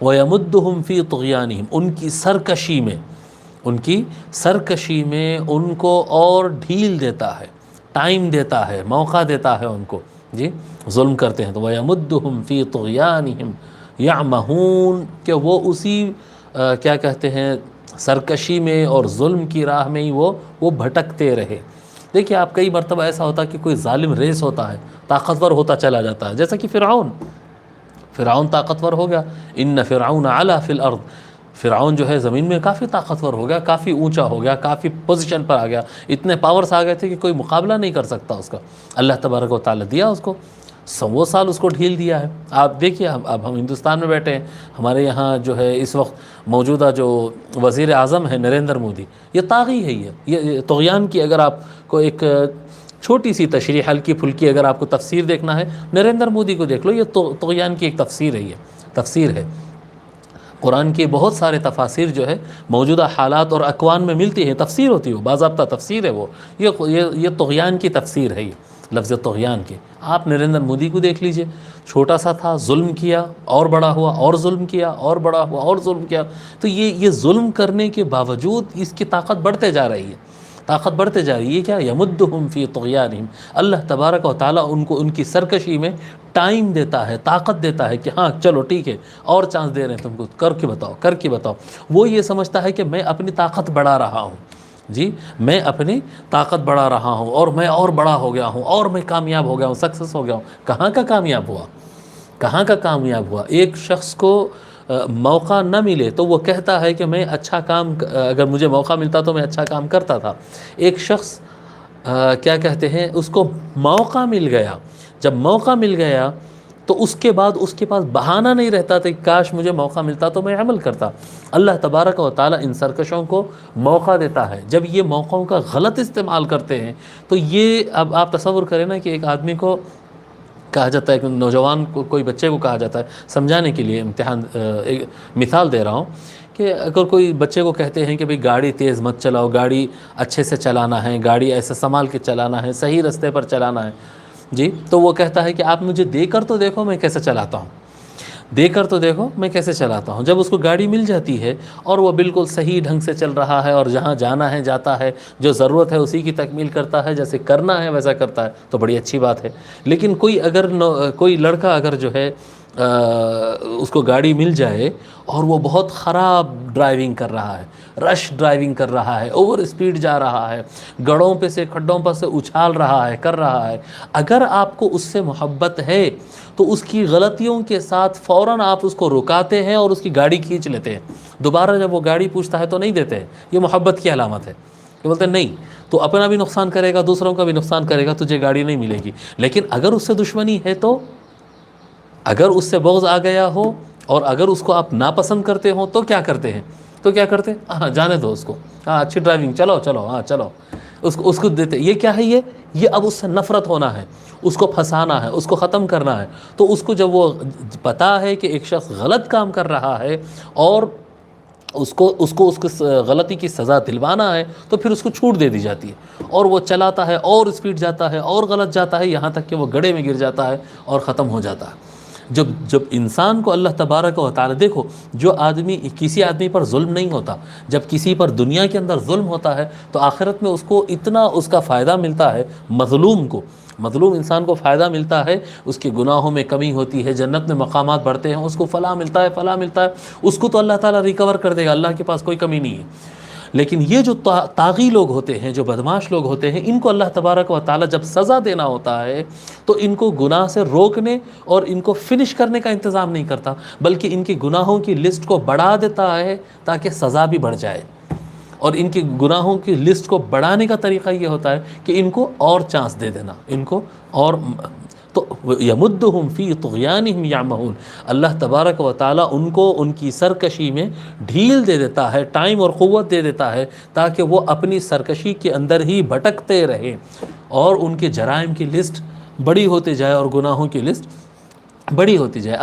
وَيَمُدُّهُمْ فِي طُغْيَانِهِمْ، ان کی سرکشی میں ان کو اور ڈھیل دیتا ہے، ٹائم دیتا ہے، موقع دیتا ہے ان کو، جی ظلم کرتے ہیں تو وَيَمُدُّهُمْ فِي طُغْيَانِهِمْ يَعْمَهُونَ، کہ وہ اسی کیا کہتے ہیں سرکشی میں اور ظلم کی راہ میں ہی وہ بھٹکتے رہے۔ دیکھیے آپ کئی مرتبہ ایسا ہوتا ہے کہ کوئی ظالم ریس ہوتا ہے، طاقتور ہوتا چلا جاتا ہے، جیسا کہ فرعون طاقتور ہو گیا، ان فرعون علا فی الارض، فرعون جو ہے زمین میں کافی طاقتور ہو گیا، کافی اونچا ہو گیا، کافی پوزیشن پر آ گیا، اتنے پاورز آ گئے تھے کہ کوئی مقابلہ نہیں کر سکتا اس کا۔ اللہ تبارک و تعالیٰ دیا اس کو 100 سال اس کو ڈھیل دیا ہے۔ آپ دیکھیے اب ہم ہندوستان میں بیٹھے ہیں، ہمارے یہاں جو ہے اس وقت موجودہ جو وزیر اعظم ہے نریندر مودی، یہ طاغی ہے، یہ طغیان کی اگر آپ کو ایک چھوٹی سی تشریح ہلکی پھلکی اگر آپ کو تفسیر دیکھنا ہے، نریندر مودی کو دیکھ لو، یہ طغیان کی ایک تفسیر ہے، یہ تفسیر ہے۔ قرآن کے بہت سارے تفاسیر جو ہے موجودہ حالات اور اقوام میں ملتی ہیں، تفسیر ہوتی ہے، باضابطہ تفسیر ہے وہ، یہ طغیان کی تفسیر ہے، یہ لفظ طغیان کے۔ آپ نریندر مودی کو دیکھ لیجئے، چھوٹا سا تھا، ظلم کیا اور بڑا ہوا، اور ظلم کیا اور بڑا ہوا، اور ظلم کیا، تو یہ ظلم کرنے کے باوجود اس کی طاقت بڑھتے جا رہی ہے، طاقت بڑھتے جا رہی ہے۔ یہ کیا یمدہم فی طغیانہم، اللہ تبارک و تعالیٰ ان کو ان کی سرکشی میں ٹائم دیتا ہے، طاقت دیتا ہے کہ ہاں چلو ٹھیک ہے، اور چانس دے رہے ہیں تم کو، کر کے بتاؤ۔ وہ یہ سمجھتا ہے کہ میں اپنی طاقت بڑھا رہا ہوں، جی میں اپنی طاقت بڑھا رہا ہوں، اور میں اور بڑا ہو گیا ہوں، اور میں کامیاب ہو گیا ہوں، سکسیس ہو گیا ہوں۔ کہاں کا کامیاب ہوا؟ کہاں کا کامیاب ہوا؟ ایک شخص کو موقع نہ ملے تو وہ کہتا ہے کہ میں اچھا کام، اگر مجھے موقع ملتا تو میں اچھا کام کرتا تھا۔ ایک شخص کیا کہتے ہیں، اس کو موقع مل گیا، جب موقع مل گیا تو اس کے بعد اس کے پاس بہانہ نہیں رہتا تھا کہ کاش مجھے موقع ملتا تو میں عمل کرتا۔ اللہ تبارک و تعالیٰ ان سرکشوں کو موقع دیتا ہے، جب یہ موقعوں کا غلط استعمال کرتے ہیں تو یہ اب آپ تصور کریں نا کہ ایک آدمی کو کہا جاتا ہے، کہ نوجوان کو، کوئی بچے کو کہا جاتا ہے سمجھانے کے لیے، ایک مثال دے رہا ہوں کہ اگر کوئی بچے کو کہتے ہیں کہ بھئی گاڑی تیز مت چلاؤ، گاڑی اچھے سے چلانا ہے، گاڑی ایسے سنبھال کے چلانا ہے، صحیح راستے پر چلانا ہے، جی تو وہ کہتا ہے کہ آپ مجھے دے کر تو دیکھو میں کیسے چلاتا ہوں، دے کر تو دیکھو میں کیسے چلاتا ہوں۔ جب اس کو گاڑی مل جاتی ہے اور وہ بالکل صحیح ڈھنگ سے چل رہا ہے، اور جہاں جانا ہے جاتا ہے، جو ضرورت ہے اسی کی تکمیل کرتا ہے، جیسے کرنا ہے ویسا کرتا ہے، تو بڑی اچھی بات ہے۔ لیکن کوئی لڑکا اگر جو ہے اس کو گاڑی مل جائے اور وہ بہت خراب ڈرائیونگ کر رہا ہے، رش ڈرائیونگ کر رہا ہے، اوور اسپیڈ جا رہا ہے، گڑھوں پہ سے کھڈوں پر سے اچھال رہا ہے، کر رہا ہے، اگر آپ کو اس سے محبت ہے تو اس کی غلطیوں کے ساتھ فوراً آپ اس کو رکاتے ہیں اور اس کی گاڑی کھینچ لیتے ہیں۔ دوبارہ جب وہ گاڑی پوچھتا ہے تو نہیں دیتے ہیں، یہ محبت کی علامت ہے۔ کہ بولتے ہیں نہیں تو اپنا بھی نقصان کرے گا، دوسروں کا بھی نقصان کرے گا، تجھے گاڑی نہیں ملے گی۔ لیکن اگر اس سے دشمنی ہے، تو اگر اس سے بغض آ گیا ہو اور اگر اس کو آپ ناپسند کرتے ہو تو کیا کرتے ہیں؟ ہاں جانے دو اس کو، ہاں اچھی ڈرائیونگ، چلو ہاں چلو، اس کو دیتے۔ یہ کیا ہے؟ یہ اب اس سے نفرت ہونا ہے، اس کو پھنسانا ہے، اس کو ختم کرنا ہے۔ تو اس کو جب وہ پتا ہے کہ ایک شخص غلط کام کر رہا ہے اور اس کو غلطی کی سزا دلوانا ہے، تو پھر اس کو چھوٹ دے دی جاتی ہے، اور وہ چلاتا ہے اور اسپیڈ جاتا ہے اور غلط جاتا ہے، یہاں تک کہ وہ گڑھے میں گر جاتا ہے اور ختم ہو جاتا ہے۔ جب انسان کو اللہ تبارک و تعالی، دیکھو جو آدمی، کسی آدمی پر ظلم نہیں ہوتا، جب کسی پر دنیا کے اندر ظلم ہوتا ہے تو آخرت میں اس کو اتنا اس کا فائدہ ملتا ہے، مظلوم انسان کو فائدہ ملتا ہے، اس کے گناہوں میں کمی ہوتی ہے، جنت میں مقامات بڑھتے ہیں، اس کو فلاح ملتا ہے، اس کو تو اللہ تعالیٰ ریکور کر دے گا، اللہ کے پاس کوئی کمی نہیں ہے۔ لیکن یہ جو طاغی لوگ ہوتے ہیں، جو بدماش لوگ ہوتے ہیں، ان کو اللہ تبارک و تعالیٰ جب سزا دینا ہوتا ہے تو ان کو گناہ سے روکنے اور ان کو فنش کرنے کا انتظام نہیں کرتا، بلکہ ان کی گناہوں کی لسٹ کو بڑھا دیتا ہے تاکہ سزا بھی بڑھ جائے۔ اور ان کی گناہوں کی لسٹ کو بڑھانے کا طریقہ یہ ہوتا ہے کہ ان کو اور چانس دے دینا، ان کو اور تو یمدہم فی طغیانہم یعمہون، اللہ تبارک و تعالیٰ ان کو ان کی سرکشی میں ڈھیل دے دیتا ہے، ٹائم اور قوت دے دیتا ہے، تاکہ وہ اپنی سرکشی کے اندر ہی بھٹکتے رہیں اور ان کے جرائم کی لسٹ بڑی ہوتی جائے اور گناہوں کی لسٹ بڑی ہوتی جائے۔